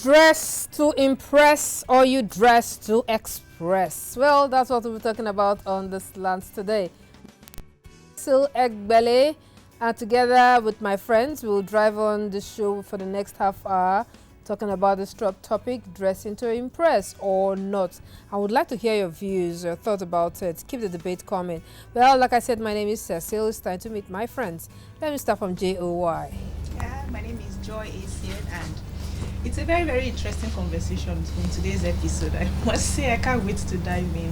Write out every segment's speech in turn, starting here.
dress to impress or you dress to express? Well, that's what we'll be talking about on the Slants today. Cecil Egbele, and together with my friends, we'll drive on the show for the next half hour, talking about this topic, dressing to impress or not. I would like to hear your views, your thoughts about it. Keep the debate coming. Well, like I said, my name is Cecil. It's time to meet my friends. Let me start from Joy. Yeah, my name is Joy Asian, and it's a very, very interesting conversation in today's episode. I must say, I can't wait to dive in.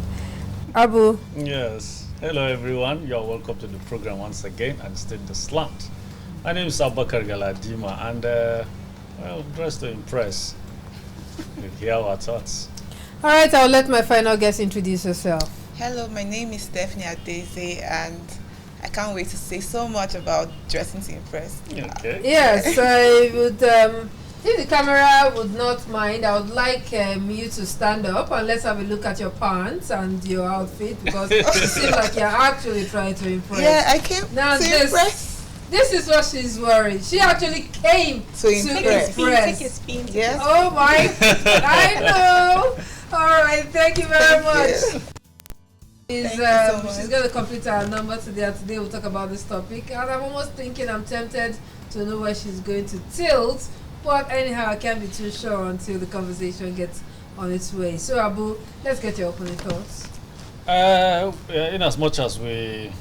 Abu. Yes. Hello, everyone. You're welcome to the program once again, and still the slant. My name is Abubakar Galadima, and well, dressed to impress. We'll hear our thoughts. All right, I'll let my final guest introduce herself. Hello, my name is Stephanie Adoyi, and I can't wait to say so much about dressing to impress. Okay. Yes, I would. If the camera would not mind, I would like you to stand up and let's have a look at your pants and your outfit, because it seems like you're actually trying to impress. Yeah, I came now to impress. This is what she's wearing. She actually came to impress. Take a spin. Yes. Oh my! I know. All right, thank you very much. Thank you so much. She's going to complete our number today. And today we'll talk about this topic. And I'm almost thinking, I'm tempted to know where she's going to tilt. But anyhow, I can't be too sure until the conversation gets on its way. So Abu, let's get your opening thoughts. In as much as we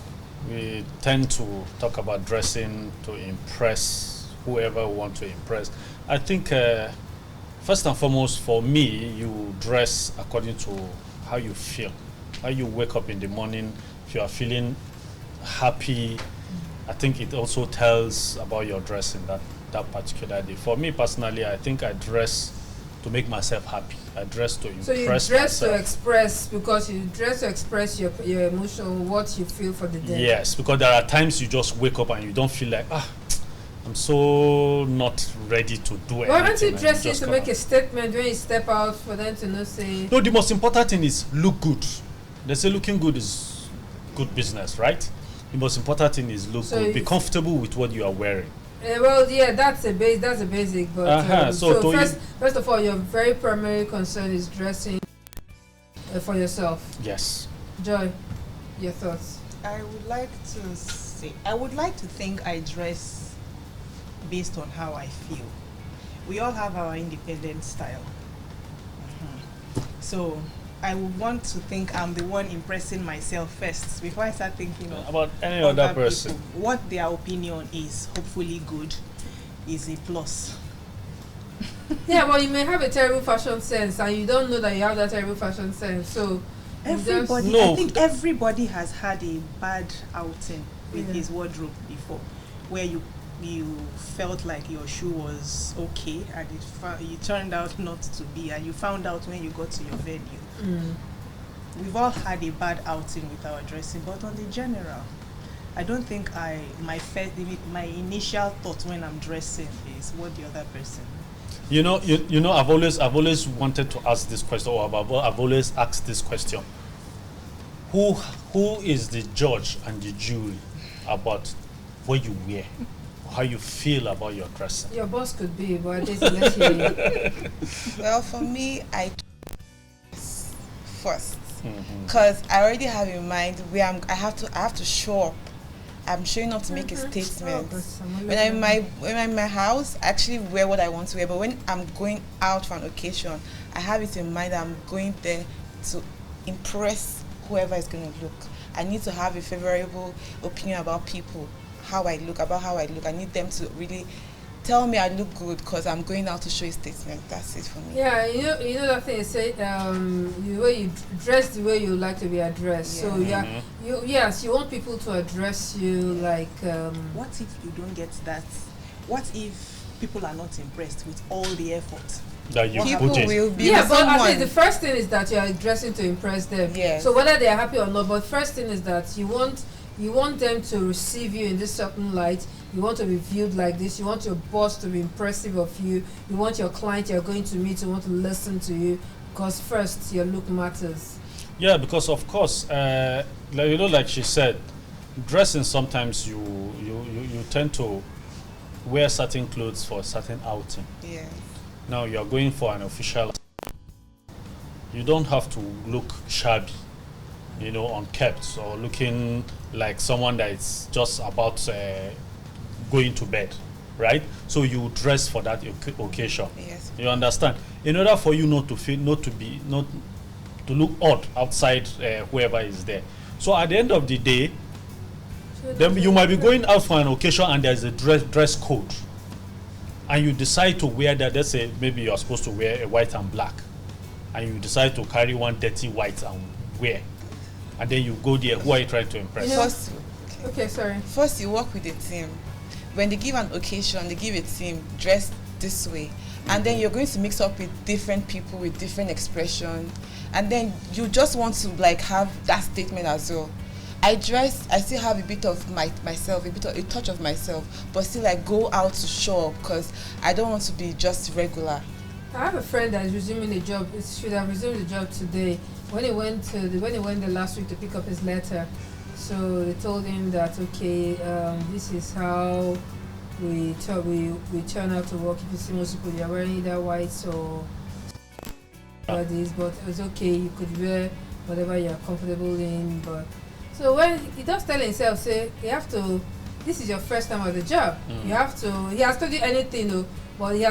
tend to talk about dressing to impress whoever we want to impress, I think first and foremost for me, you dress according to how you feel. How you wake up in the morning, if you are feeling happy, I think it also tells about your dressing that particular day. For me personally, I think I dress to make myself happy. I dress to impress myself. So you dress to express, because you dress to express your emotion, what you feel for the day. Yes, because there are times you just wake up and you don't feel like, I'm so not ready to do anything. Why don't you dress it to make a statement when you step out for them to not say... No, the most important thing is look good. They say looking good is good business, right? The most important thing is look good. Be comfortable with what you are wearing. Well, yeah, that's a basic. But so first of all, your very primary concern is dressing for yourself. Yes. Joy, your thoughts? I would like to think I dress based on how I feel. We all have our independent style. So I would want to think I'm the one impressing myself first before I start thinking about any other person. People. What their opinion is, hopefully good, is a plus. Yeah, well, you may have a terrible fashion sense and you don't know that you have that terrible fashion sense. So I think everybody has had a bad outing with his wardrobe before, where you felt like your shoe was okay and it turned out not to be, and you found out when you got to your venue. We've all had a bad outing with our dressing, but on the general, I don't think my initial thought when I'm dressing is what the other person. You know, I've always wanted to ask this question, or I've always asked this question: Who is the judge and the jury about what you wear? How you feel about your dressing? Your boss could be, but I didn't let you. Well, for me, I first, because I already have in mind where I have to show up. I'm showing up to make a statement. When I'm in my house, I actually wear what I want to wear. But when I'm going out for an occasion, I have it in mind that I'm going there to impress whoever is going to look. I need to have a favorable opinion about people. How I look. I need them to really tell me I look good because I'm going out to show a statement. That's it for me. Yeah, you know that thing. Say the way you dress, the way you like to be addressed. Yeah. So you want people to address you like. What if you don't get that? What if people are not impressed with all the effort that you people put in? will be but someone. I think the first thing is that you are dressing to impress them. Yes. So whether they are happy or not, but first thing is that you want them to receive you in this certain light. You want to be viewed like this. You want your boss to be impressive of you. You want your client you're going to meet to want to listen to you, because first your look matters. Yeah, because of course, like she said, dressing sometimes you tend to wear certain clothes for a certain outing. Yeah. Now you are going for an official. You don't have to look shabby, unkept or looking like someone that is just about going to bed, right? So you dress for that occasion. Yes. You understand? In order for you not to look odd outside whoever is there. So at the end of the day, then you might be going out for an occasion and there's a dress code, and you decide to wear that. Let's say maybe you're supposed to wear a white and black, and you decide to carry one dirty white and wear, and then you go there. Who are you trying to impress? First, Okay, sorry. first you work with a team. When they give an occasion, they give a team dress this way, and then you're going to mix up with different people with different expression, and then you just want to like have that statement as well. I still have a bit of myself, a touch of myself, but still like go out to show up because I don't want to be just regular. I have a friend that is resuming the job. It should have resumed the job today. When he went the last week to pick up his letter, so they told him that okay, this is how we turn out to work. If you see most people, they are wearing either white or this, but it's okay. You could wear whatever you are comfortable in. But so when he does tell himself, say you have to. This is your first time on the job. You have to. He has told you anything though. But he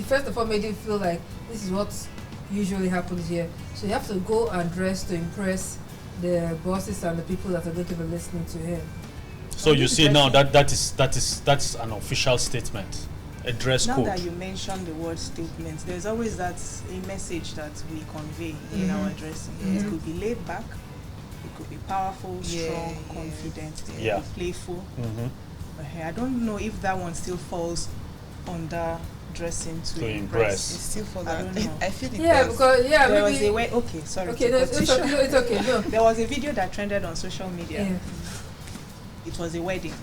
first of all made you feel like this is what usually happens here. So you have to go and dress to impress the bosses and the people that are going to be listening to him. So you see now that's an official statement, a dress Now code. that you mentioned the word statement, there's always a message that we convey in our dressing. It could be laid back, it could be powerful, strong, confident, Yeah. playful. I don't know if that one still falls under dressing to impress. It's still for I that. don't know. I feel it Yeah, does. because There was maybe a way. Okay, sorry. okay, to no, cut it's you short. okay, no, it's okay, no. There was a video that trended on social media. Yeah. It was a wedding.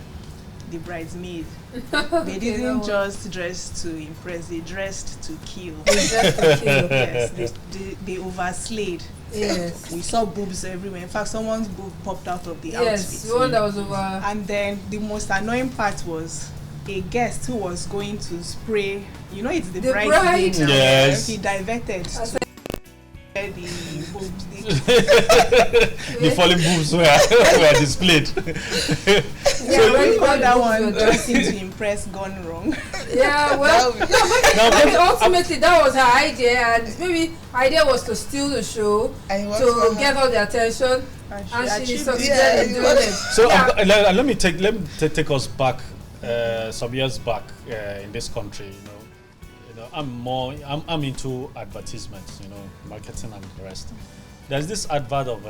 The bridesmaid. They Okay, didn't that just dress to impress. They dressed to kill. It's just a kill. Yes, they overslayed. Yes. We saw boobs everywhere. In fact, someone's boob popped out of the Yes, outfit. the one that was over. And then the most annoying part was a guest who was going to spray. It's the The bride. bride. Now. Yes. He diverted to the boobs. The falling boobs were displayed. Yeah, So when you call that boobs one were dressing to impress gone wrong? Yeah, well, maybe ultimately that was her idea, and maybe idea was to steal the show, And it worked to for her. get all the attention, and she achieved succeeded it. in doing it. So Yeah. let me take us back some years back in this country. I'm into advertisements, marketing and the rest. There's this advert of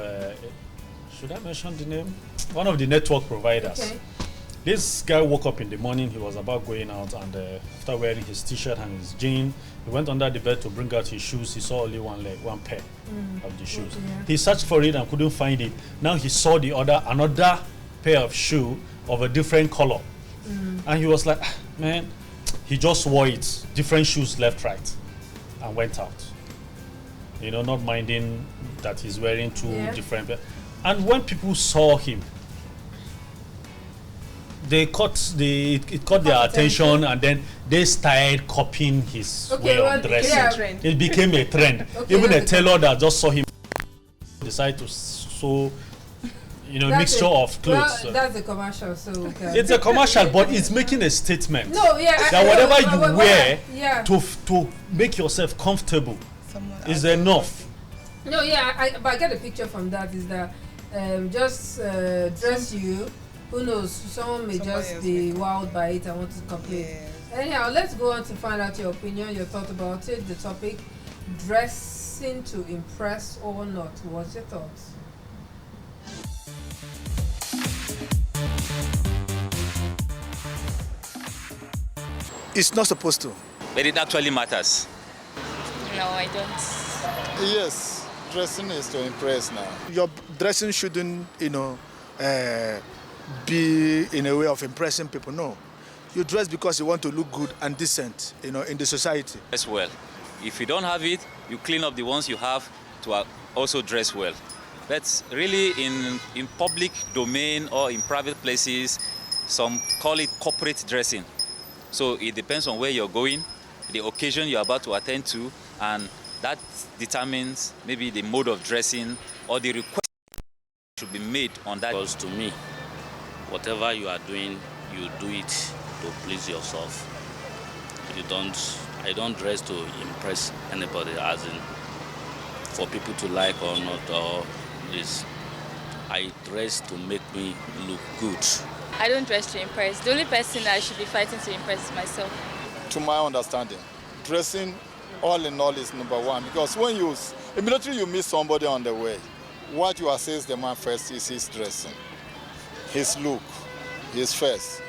should I mention the name? One of the network providers. Okay. This guy woke up in the morning. He was about going out, and after wearing his t-shirt and his jean, he went under the bed to bring out his shoes. He saw only one pair of the shoes. Yeah. He searched for it and couldn't find it. Now he saw another pair of shoe of a different color, and he was like, man, he just wore it, different shoes left, right, and went out. Not minding that he's wearing two different pairs. And when people saw him, it caught their attention, and then they started copying his way of dressing. Yeah. It became a trend. Okay, Even a that's tailor that just saw him decided to sew, mixture of clothes. Well, that's a commercial, so okay. It's a commercial, but it's making a statement. No, yeah. That whatever you wear yeah. to make yourself comfortable Someone is else. enough. No, yeah, but I get a picture from that is that just dress you. Who knows? Someone may Somebody just else be may wowed by it and want to complain. Yes. Anyhow, let's go on to find out your opinion, your thought about it. The topic: dressing to impress or not. What's your thoughts? It's not supposed to. But it actually matters. No, I don't. Yes, dressing is to impress now. Your dressing shouldn't, be in a way of impressing people. No. You dress because you want to look good and decent, in the society. Dress well. If you don't have it, you clean up the ones you have to also dress well. That's really in public domain or in private places, some call it corporate dressing. So it depends on where you're going. the occasion you're about to attend to, and that determines maybe the mode of dressing or the request should be made on that. Because to me, whatever you are doing, you do it to please yourself. I don't dress to impress anybody, as in for people to like or not, or this. I dress to make me look good. I don't dress to impress. The only person I should be fighting to impress is myself. To my understanding, dressing all in all is number one, because when immediately you meet somebody on the way, what you assess the man first is his dressing, his look, his face,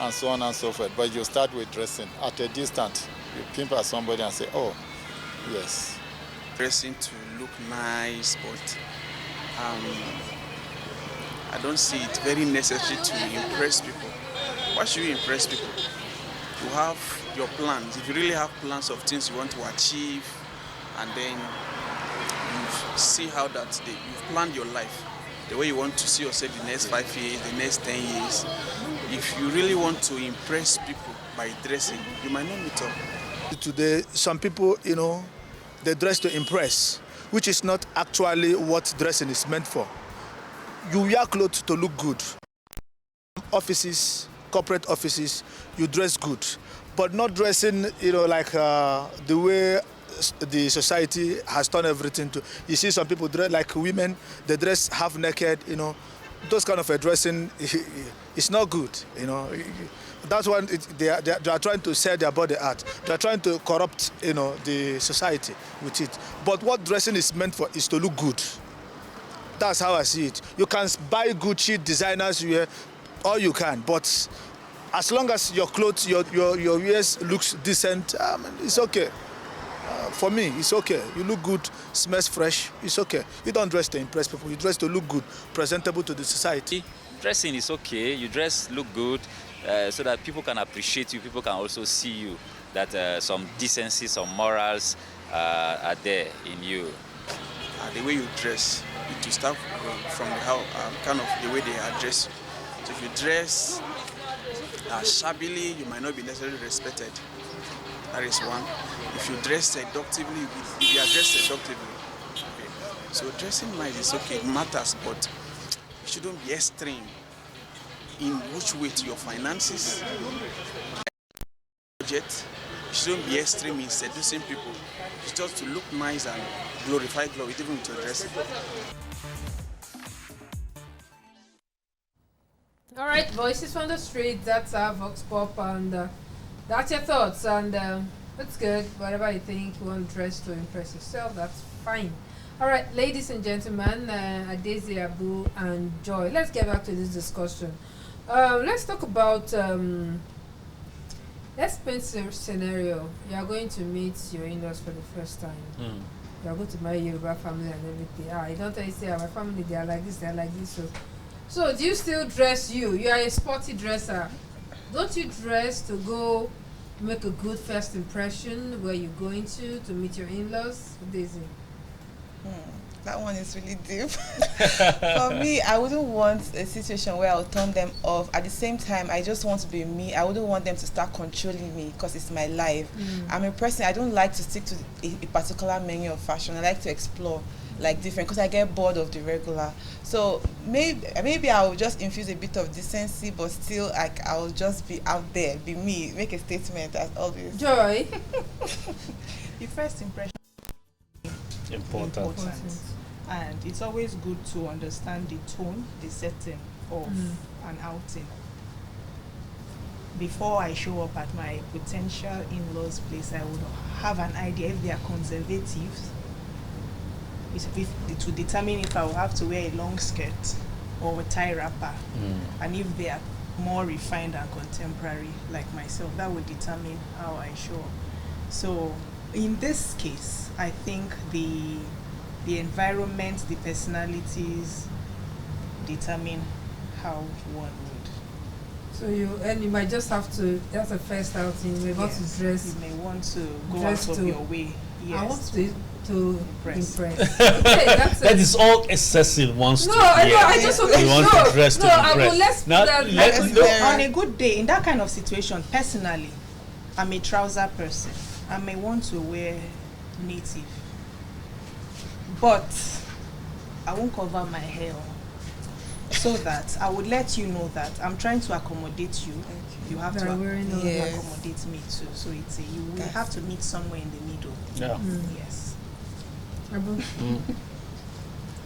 and so on and so forth. But you start with dressing. At a distance, you pimp at somebody and say, oh, yes. Dressing to look nice, but I don't see it very necessary to impress people. Why should you impress people? You have your plans. If you really have plans of things you want to achieve, and then you see how you've planned your life, the way you want to see yourself the next 5 years, the next 10 years. If you really want to impress people by dressing, you might not meet up. Today, some people, they dress to impress, which is not actually what dressing is meant for. You wear clothes to look good. Offices, corporate offices, you dress good, but not dressing, like the way the society has turned everything to. You see some people dress like women, they dress half naked, those kind of a dressing is not good, That's when they are trying to sell their body art. They are trying to corrupt, the society with it. But what dressing is meant for is to look good. That's how I see it. You can buy Gucci designers wear, all you can, but as long as your clothes, your wears looks decent, it's okay. For me, it's okay. You look good, smells fresh, it's okay. You don't dress to impress people. You dress to look good, presentable to the society. Dressing is okay. You dress, look good, so that people can appreciate you. People can also see you, that some decency, some morals are there in you. The way you dress, it will start from kind of the way they address you. So if you dress shabbily, you might not be necessarily respected. That is one. If you dress seductively, if you are dressed seductively. Okay. So dressing nice is okay, it matters, but you shouldn't be extreme in which way to your finances. Budget, you shouldn't be extreme in seducing people. It's just to look nice and glorify glory, even with your dressing. All right, voices from the street. That's our Vox Pop, and that's your thoughts. And it's good. Whatever you think, you want to dress to impress yourself, that's fine. All right, ladies and gentlemen, Adezi, Abu, and Joy. Let's get back to this discussion. Let's talk about. Let's paint a scenario. You are going to meet your in-laws for the first time. You are going to marry your Yoruba family and everything. You don't tell you say, my family, they are like this, they are like this. So do you still dress you? You are a sporty dresser. Don't you dress to go make a good first impression where you're going to meet your in-laws? Daisy? That one is really deep. For me, I wouldn't want a situation where I'll turn them off. At the same time, I just want to be me. I wouldn't want them to start controlling me because it's my life. I'm a person, I don't like to stick to a particular menu of fashion. I like to explore like different, because I get bored of the regular. So maybe I'll just infuse a bit of decency, but still like I'll just be out there, be me, make a statement as always. Joy? The first impression important. And it's always good to understand the tone, the setting of an outing. Before I show up at my potential in-laws place, I would have an idea if they are conservatives, to determine if I will have to wear a long skirt or a tie wrapper, and if they are more refined and contemporary like myself, that would determine how I show up. So in this case, I think the environment, the personalities determine how one would. So you might just have to, that's the first outing, you may want to dress. You may want to go out of your way. Yes. I want to impress. Okay, that is all excessive wants to. No, I just want to dress to impress. Let's now, on a good day, in that kind of situation, personally, I'm a trouser person. I may want to wear native, but I won't cover my hair, so that I would let you know that I'm trying to accommodate you. You have to accommodate me too. So it's you will have to meet somewhere in the middle. Yeah. Yes.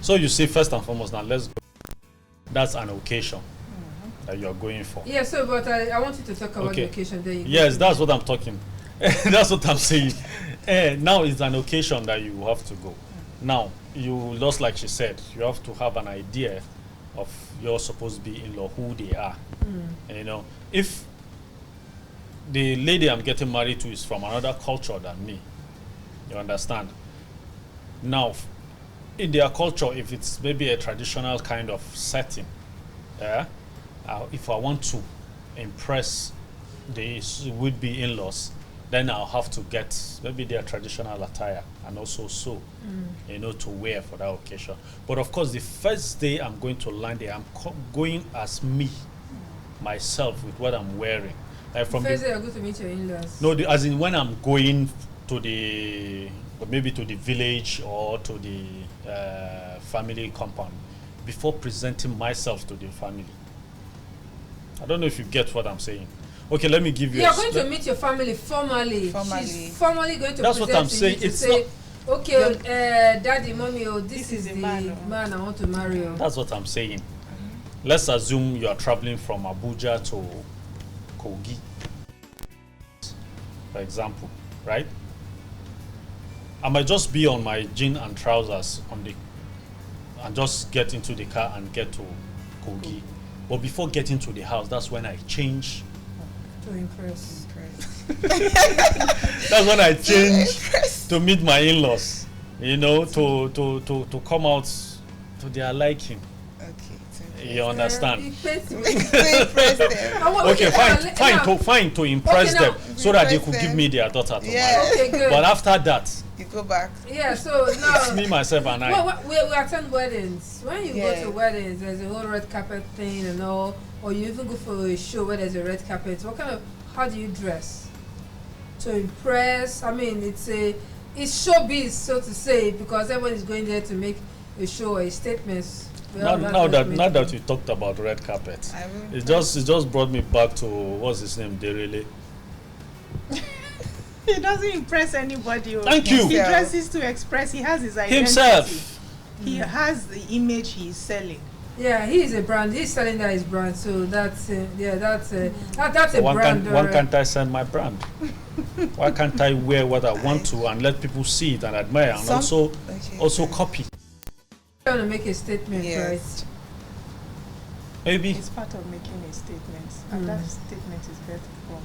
So you see, first and foremost, now let's go. That's an occasion that you are going for. Yeah. So, but I want you to talk about the occasion. Then yes, that's what I'm talking. That's what I'm saying. Now it's an occasion that you have to go. Now you, just like she said, you have to have an idea of your supposed to be in-law, who they are. And, you know, if the lady I'm getting married to is from another culture than me, you understand? Now, in their culture, if it's maybe a traditional kind of setting, if I want to impress the would-be in-laws, then I'll have to get maybe their traditional attire and also sew, you know, to wear for that occasion. But of course, the first day I'm going to land there, I'm going as me, myself, with what I'm wearing. Like from first day you're going to meet your in-laws? No, as in when I'm going to the, maybe to the village or to the family compound, before presenting myself to the family. I don't know if you get what I'm saying. Okay, let me give you. You're going to meet your family formally. She's formally going to. That's what I'm saying. It's say, okay, daddy, mommy, this is the man I want to marry. That's what I'm saying. Let's assume you are traveling from Abuja to Kogi, for example, right? I might just be on my jean and trousers and just get into the car and get to Kogi. But before getting to the house, that's when I change. To impress. That's when I change to meet my in-laws. You know, to come out to their liking. Okay. You understand? Okay, fine to impress them so that they could give me their daughter to marry. Okay, good. But after that, you go back. Yeah, so now it's me, myself, and I. Well, we attend weddings. When you go to weddings, there's a whole red carpet thing and all, or you even go for a show where there's a red carpet. How do you dress to impress? I mean, it's showbiz, so to say, because everyone is going there to make a show or a statement. Now that you talked about red carpet, it just brought me back to what's his name, Derele. He doesn't impress anybody. Thank you. He dresses to express. He has his identity. Himself. He has the image he's selling. Yeah, he is a brand. He's selling that his brand. So that's a brand. Why can't I sell my brand? Why can't I wear what I want to and let people see it and admire and also copy? Trying to make a statement, right? Maybe it's part of making a statement, and that statement is better from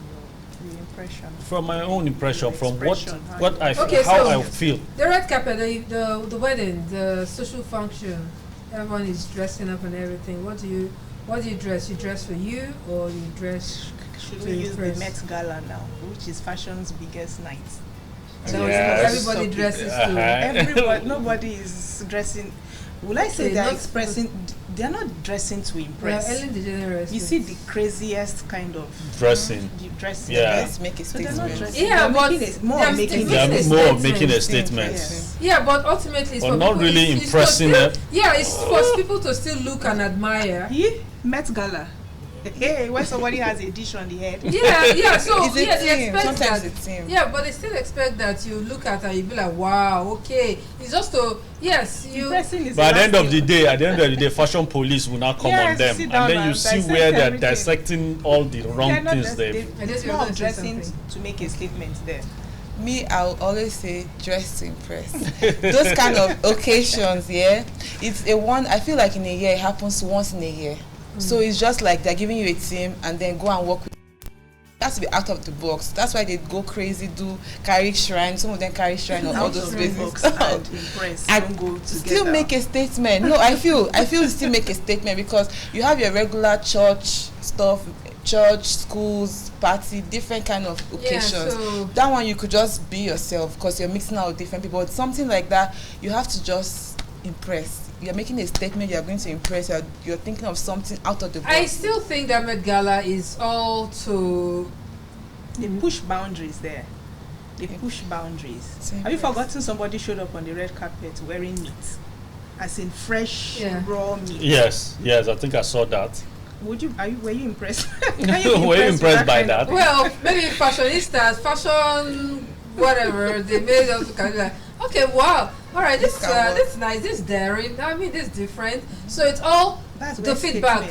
the impression. From my own impression, from what I feel. The red carpet, the wedding, the social function, everyone is dressing up and everything. What do you dress? You dress for you, or you dress? Should we use the Met Gala now, which is fashion's biggest night? So everybody dresses too. Nobody is dressing. Will I say they're expressing? They're not dressing to impress. Ellen DeGeneres. You see the craziest kind of dressing. Yeah. Let's make a statement. Yeah, but they're more making a statement. Yes. Yeah, but ultimately, it's but for not people, really impressing them. Yeah, it's for people to still look and admire. Met Gala. Hey, when somebody has a dish on the head. Yeah. So they expect sometimes it's yeah, but they still expect that you look at and you be like, wow, okay. It's just to you. But at the end of the day, fashion police will now come on them, and then you see where they're dissecting all the wrong things there. It's more of dressing to make a statement there. Me, I'll always say dress to impress. Those kind of occasions, it's a one. I feel like in a year it happens once in a year. So it's just like they're giving you a team and then go and work with. It has to be out of the box. That's why they go crazy, carry shrine. Some of them carry shrine on all those places. And impress. And don't go still make a statement. No, I feel still make a statement because you have your regular church stuff, church, schools, party, different kind of occasions. Yeah, so that one you could just be yourself because you're mixing out with different people. But something like that, you have to just impress. You're making a statement, you're going to impress, you're thinking of something out of the box. I still think that Met Gala is all to They push boundaries there. They push boundaries. Have you forgotten somebody showed up on the red carpet wearing meat? As in fresh, raw meat. Yes, I think I saw that. Were you impressed? Were you impressed by that? Well, maybe fashionistas, fashion, whatever, they made us kind of like, okay, wow, all right, this is nice, this is daring, I mean, this is different. So it's all the feedback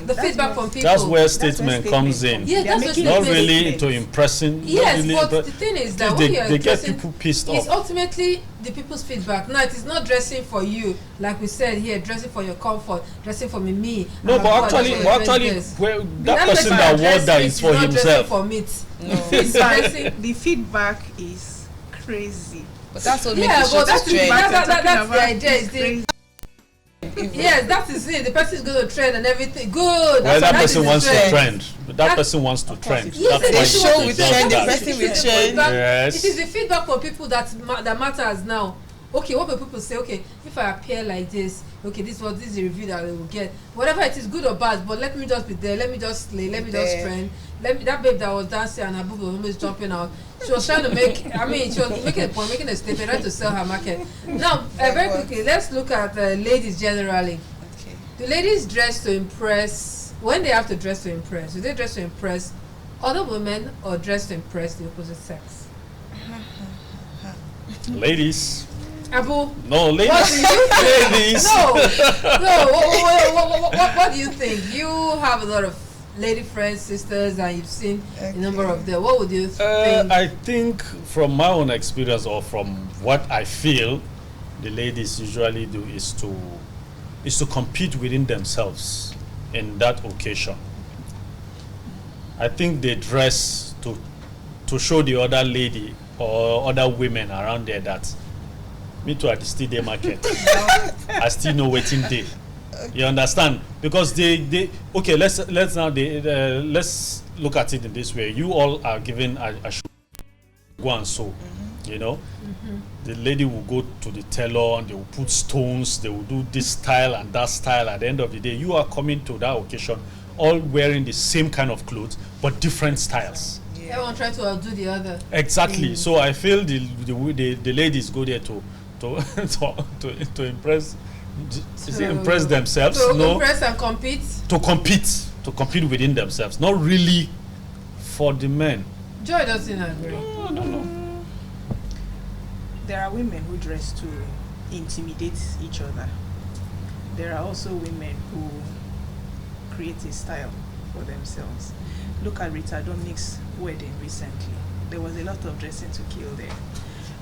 from people. That's where statement comes in. Yeah, that's not really into impressing. Yes, but the thing is that they get people pissed off. It's ultimately the people's feedback. Now, it is not dressing for you, like we said here, dressing for your comfort, dressing for me. No, but actually, that person that wore that is for himself. For meat. No. The feedback is crazy. But that's what makes it that's the idea. Is yes, that is it. The person is going to trend and everything. Good. Well, that person wants to trend. That person wants to trend. Yes, that's they show with trend. The person will trend. Yes. It is the feedback from people that matters now. Okay, what will people say? Okay, if I appear like this, okay, this is the review that I will get. Whatever it is, good or bad, but let me just be there. Let me just slay. Let me just trend. That babe that was dancing and her boob was almost jumping out. She was trying to she was making a point, making a statement, trying to sell her market. Now, very quickly, let's look at ladies generally. Okay. Do ladies dress to impress? When they have to dress to impress, do they dress to impress other women or dress to impress the opposite sex? Ladies. Abu? No, ladies. What do you think? Ladies. No. What do you think? You have a lot of lady friends, sisters, and you've seen a number of them. What would you think? I think from my own experience or from what I feel the ladies usually do is to compete within themselves in that occasion. I think they dress to show the other lady or other women around there that me too at the still day market. I still know waiting day. You understand? Because they okay. Let's look at it in this way. You all are given a shoe go and sew. You know, the lady will go to the tailor and they will put stones. They will do this style and that style. At the end of the day, you are coming to that occasion all wearing the same kind of clothes but different styles. Yeah. Everyone try to outdo the other. Exactly. So I feel the ladies go there to impress. Impress themselves. Impress and compete. To compete within themselves, not really for the men. Joy doesn't agree. No. There are women who dress to intimidate each other. There are also women who create a style for themselves. Look at Rita Dominic's wedding recently. There was a lot of dressing to kill there.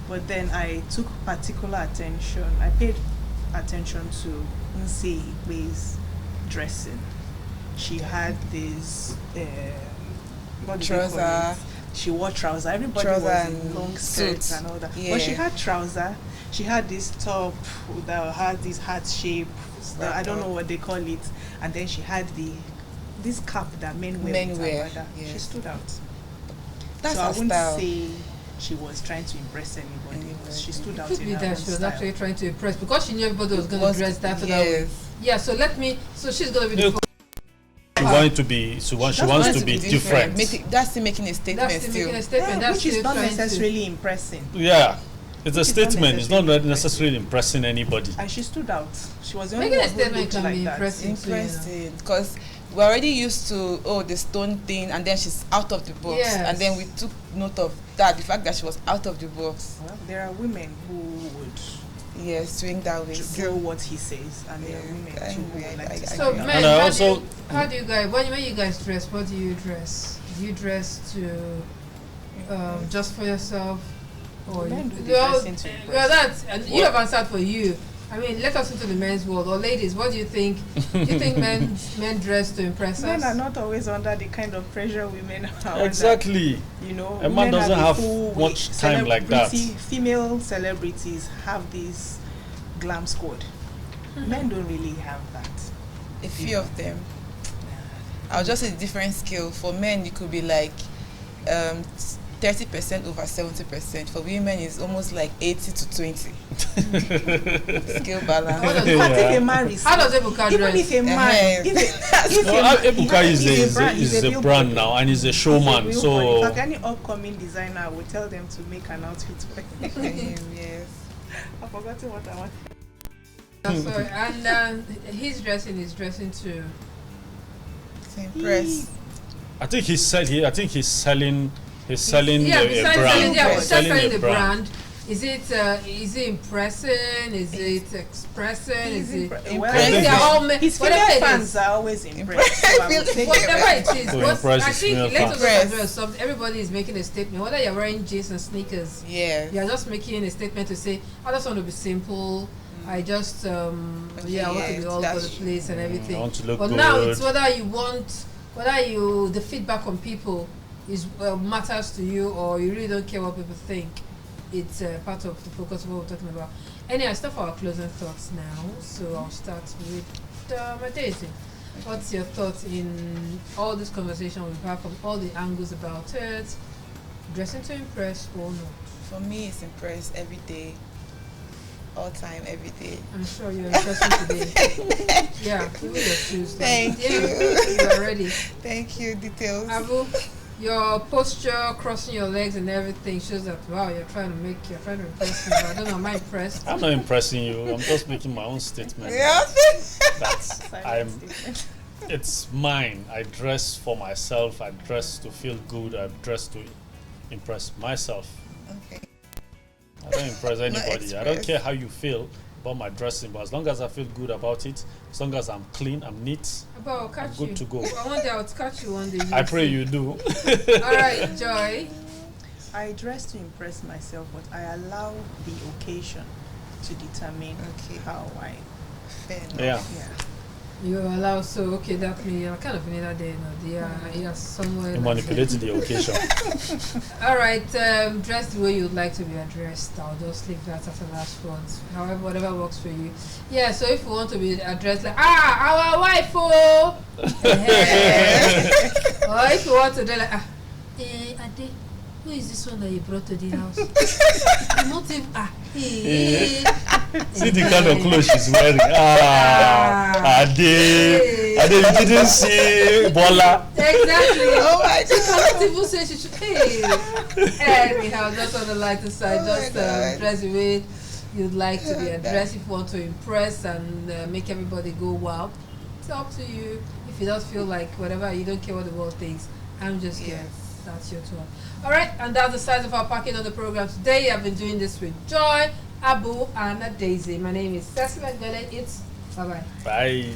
But then I took particular attention. I paid attention to Cecil Egbele's dressing. She had this trouser. She wore trouser. Everybody was in long skirts and all that. Yeah. But she had trouser. She had this top that had this heart shape. I don't know what they call it. And then she had this cap that men wear. Yes. She stood out. That's so her I wouldn't style. say she was trying to impress anybody. She stood out. Could be in her that own she was style. actually trying to impress because she knew everybody was going to dress that for that way. Yeah, so she's going to be the She wants to be different. That's still making a statement. Which is not necessarily impressing. Yeah, it's a statement. It's not necessarily impressing anybody. And she stood out. She was the only making one a statement who looked can like be that. Interesting, because we're already used to the stone thing, and then she's out of the box, and then we took note of that, the fact that she was out of the box. Well, there are women who would swing that way, do what he says, and there are women too who would like to. So men, how do you guys? When you guys dress, what do you dress? Do you dress to just for yourself, or men do the dressing to impress? You have answered for you. I mean, let us into the men's world. Or ladies, what do you think? Do you think men dress to impress us? Men are not always under the kind of pressure women are Exactly. under. You know, a man doesn't have much time like that. Female celebrities have this glam squad. Men don't really have that. A few of them. I'll just say different skill. For men, it could be like 30% over 70%. For women, it's almost like 80 to 20. Scale balance. How does if a man is How does Ebuka even dress? if a man Ebuka is a brand now, and he's a showman. So in fact, any upcoming designer will tell them to make an outfit for him. Yes. I've forgotten what I want. Sorry. And his dressing is dressing to impress. I think he's selling a brand. He's Selling the brand. Is it impressing? Is it expressing? Is it his female fans are always impressed. Whatever it is, I think let us fans. address something. Everybody is making a statement. Whether you're wearing jeans and sneakers, you're just making a statement to say, I just want to be simple. I just I want to be all over the place and everything. I want to look but good. now it's whether the feedback from people is matters to you, or you really don't care what people think. It's part of the focus of what we're talking about. Anyway, I start for our closing thoughts now. So I'll start with Daisy. What's your thoughts in all this conversation we've had from all the angles about it? Dressing to impress or not? For me, it's impress every day. All time, every day. I'm sure you're impressing today. Yeah, give me your shoes. Thank you. You are ready. Thank you. Details. Abu, your posture, crossing your legs and everything shows that, wow, you're trying to impress me. But I don't know, am I impressed? I'm not impressing you. I'm just making my own statement. Yeah. It's mine. I dress for myself. I dress to feel good. I dress to impress myself. Okay. I don't impress anybody. I don't care how you feel about my dressing, but as long as I feel good about it, as long as I'm clean, I'm neat, I'll catch I'm good to go. One day I'll catch you one day. I pray you do. Alright, Joy. I dress to impress myself, but I allow the occasion to determine how I feel. Yeah. You allow, so okay, that means you're kind of in that day, you're somewhere. You manipulate the occasion. Alright, dress the way you'd like to be addressed. I'll just leave that as the last one. However, whatever works for you. Yeah, so if you want to be addressed like, our wife, oh! Or if you want to do like, Ade, who is this one that you brought to the house? Not even, See the kind of clothes she's wearing. Ade, you didn't see Bola. Exactly. Oh my God. She cannot even say she should. Anyhow, just on the lighter side, dress the way you'd like to be addressed. If you want to impress and make everybody go wow, it's up to you. If you don't feel like whatever, you don't care what the world thinks, I'm just here. That's your turn. Alright, and that's the size of our packet on the program today. I've been doing this with Joy, Abu, and Daisy. My name is Cecil Egbele. It's bye-bye. Bye.